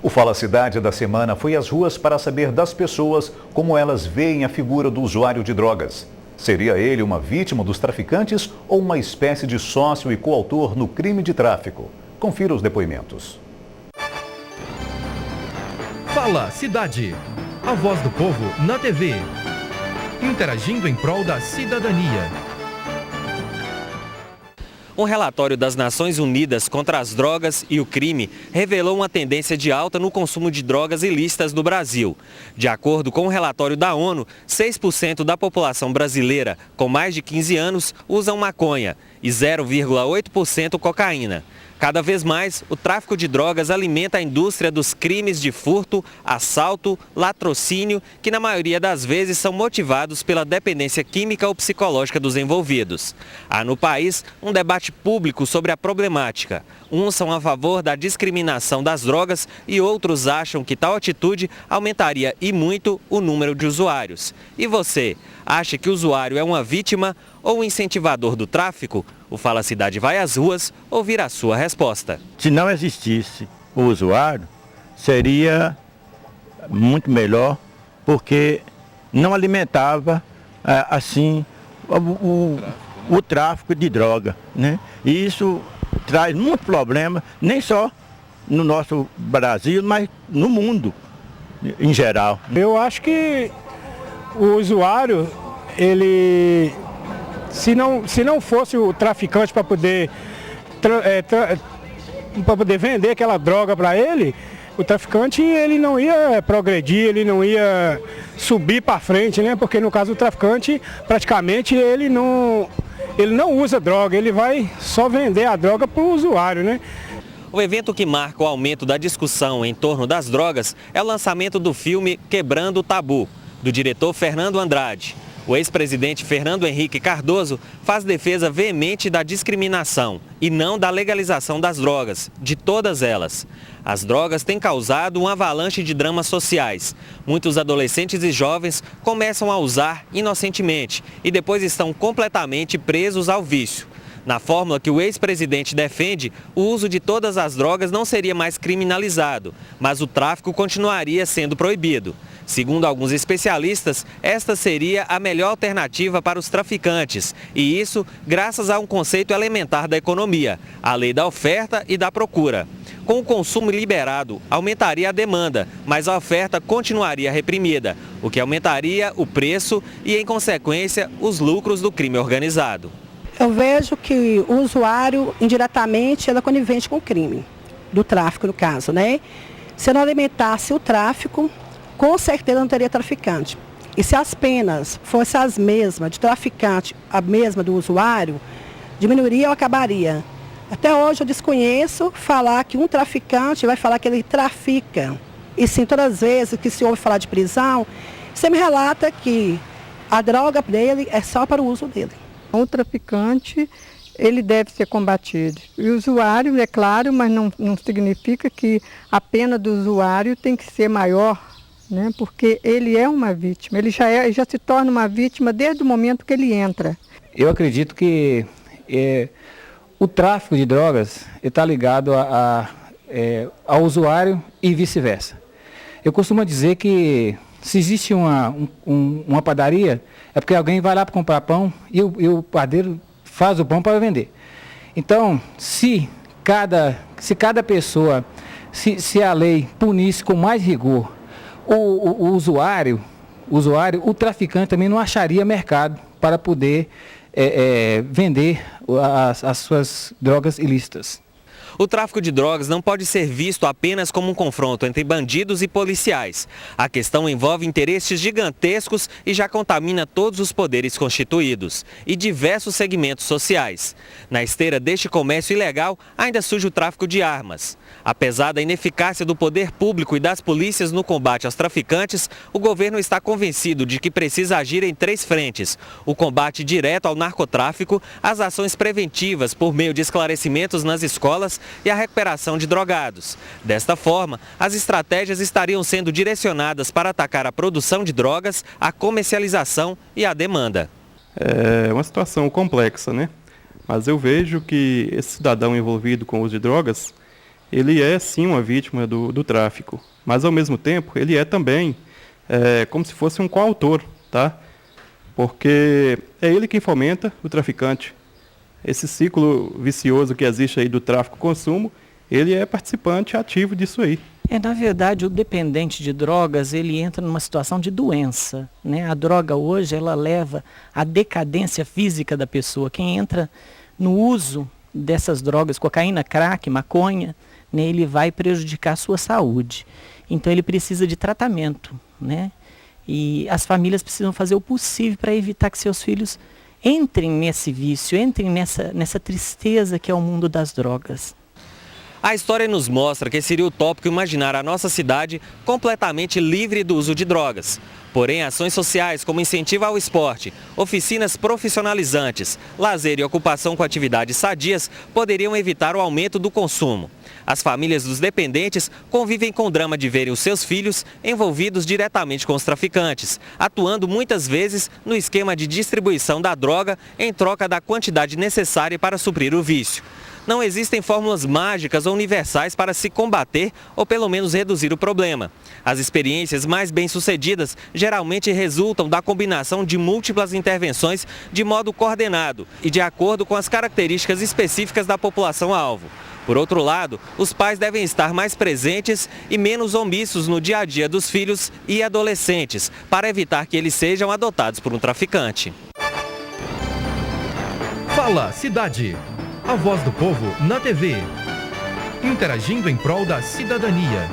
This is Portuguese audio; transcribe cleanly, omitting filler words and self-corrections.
O Fala Cidade da semana foi às ruas para saber das pessoas como elas veem a figura do usuário de drogas. Seria ele uma vítima dos traficantes ou uma espécie de sócio e coautor no crime de tráfico? Confira os depoimentos. Fala Cidade. A voz do povo na TV. Interagindo em prol da cidadania. Um relatório das Nações Unidas contra as drogas e o crime revelou uma tendência de alta no consumo de drogas ilícitas no Brasil. De acordo com o relatório da ONU, 6% da população brasileira com mais de 15 anos usam maconha e 0,8% cocaína. Cada vez mais, o tráfico de drogas alimenta a indústria dos crimes de furto, assalto, latrocínio, que na maioria das vezes são motivados pela dependência química ou psicológica dos envolvidos. Há no país um debate público sobre a problemática. Uns são a favor da discriminação das drogas e outros acham que tal atitude aumentaria e muito o número de usuários. E você, acha que o usuário é uma vítima ou um incentivador do tráfico? O Fala Cidade vai às ruas ouvir a sua resposta. Se não existisse o usuário, seria muito melhor, porque não alimentava assim o tráfico de droga, né? E isso traz muito problema, nem só no nosso Brasil, mas no mundo em geral. Eu acho que o usuário, ele... Se não fosse o traficante para poder vender aquela droga para ele, o traficante ele não ia progredir, ele não ia subir para frente, né? Porque no caso do traficante, praticamente ele não usa droga, ele vai só vender a droga para o usuário, né? O evento que marca o aumento da discussão em torno das drogas é o lançamento do filme Quebrando o Tabu, do diretor Fernando Andrade. O ex-presidente Fernando Henrique Cardoso faz defesa veemente da discriminação e não da legalização das drogas, de todas elas. As drogas têm causado uma avalanche de dramas sociais. Muitos adolescentes e jovens começam a usar inocentemente e depois estão completamente presos ao vício. Na fórmula que o ex-presidente defende, o uso de todas as drogas não seria mais criminalizado, mas o tráfico continuaria sendo proibido. Segundo alguns especialistas, esta seria a melhor alternativa para os traficantes, e isso graças a um conceito elementar da economia, a lei da oferta e da procura. Com o consumo liberado, aumentaria a demanda, mas a oferta continuaria reprimida, o que aumentaria o preço e, em consequência, os lucros do crime organizado. Eu vejo que o usuário, indiretamente, ele é conivente com o crime, do tráfico no caso, né? Se não alimentasse o tráfico, com certeza não teria traficante. E se as penas fossem as mesmas de traficante, a mesma do usuário, diminuiria ou acabaria. Até hoje eu desconheço falar que um traficante vai falar que ele trafica. E sim, todas as vezes que se ouve falar de prisão, você me relata que a droga dele é só para o uso dele. O traficante, ele deve ser combatido. E o usuário, é claro, mas não significa que a pena do usuário tem que ser maior, né? Porque ele é uma vítima, ele já se torna uma vítima desde o momento que ele entra. Eu acredito que o tráfico de drogas está ligado ao usuário e vice-versa. Eu costumo dizer que se existe uma padaria, é porque alguém vai lá para comprar pão e o padeiro faz o pão para vender. Então, se cada pessoa, se a lei punisse com mais rigor o usuário, o traficante também não acharia mercado para poder vender as suas drogas ilícitas. O tráfico de drogas não pode ser visto apenas como um confronto entre bandidos e policiais. A questão envolve interesses gigantescos e já contamina todos os poderes constituídos e diversos segmentos sociais. Na esteira deste comércio ilegal, ainda surge o tráfico de armas. Apesar da ineficácia do poder público e das polícias no combate aos traficantes, o governo está convencido de que precisa agir em 3 frentes: o combate direto ao narcotráfico, as ações preventivas por meio de esclarecimentos nas escolas e a recuperação de drogados. Desta forma, as estratégias estariam sendo direcionadas para atacar a produção de drogas, a comercialização e a demanda. É uma situação complexa, né? Mas eu vejo que esse cidadão envolvido com o uso de drogas, ele é sim uma vítima do tráfico, mas ao mesmo tempo ele é também como se fosse um coautor, tá? Porque é ele quem fomenta o traficante. Esse ciclo vicioso que existe aí do tráfico-consumo, ele é participante ativo disso aí. Na verdade, o dependente de drogas, ele entra numa situação de doença, né? A droga hoje, ela leva à decadência física da pessoa. Quem entra no uso dessas drogas, cocaína, crack, maconha, né, ele vai prejudicar a sua saúde. Então, ele precisa de tratamento, né? E as famílias precisam fazer o possível para evitar que seus filhos entrem nesse vício, entrem nessa tristeza que é o mundo das drogas. A história nos mostra que seria utópico imaginar a nossa cidade completamente livre do uso de drogas. Porém, ações sociais como incentivo ao esporte, oficinas profissionalizantes, lazer e ocupação com atividades sadias poderiam evitar o aumento do consumo. As famílias dos dependentes convivem com o drama de verem os seus filhos envolvidos diretamente com os traficantes, atuando muitas vezes no esquema de distribuição da droga em troca da quantidade necessária para suprir o vício. Não existem fórmulas mágicas ou universais para se combater ou pelo menos reduzir o problema. As experiências mais bem-sucedidas geralmente resultam da combinação de múltiplas intervenções de modo coordenado e de acordo com as características específicas da população-alvo. Por outro lado, os pais devem estar mais presentes e menos omissos no dia a dia dos filhos e adolescentes, para evitar que eles sejam adotados por um traficante. Fala Cidade. A voz do povo na TV. Interagindo em prol da cidadania.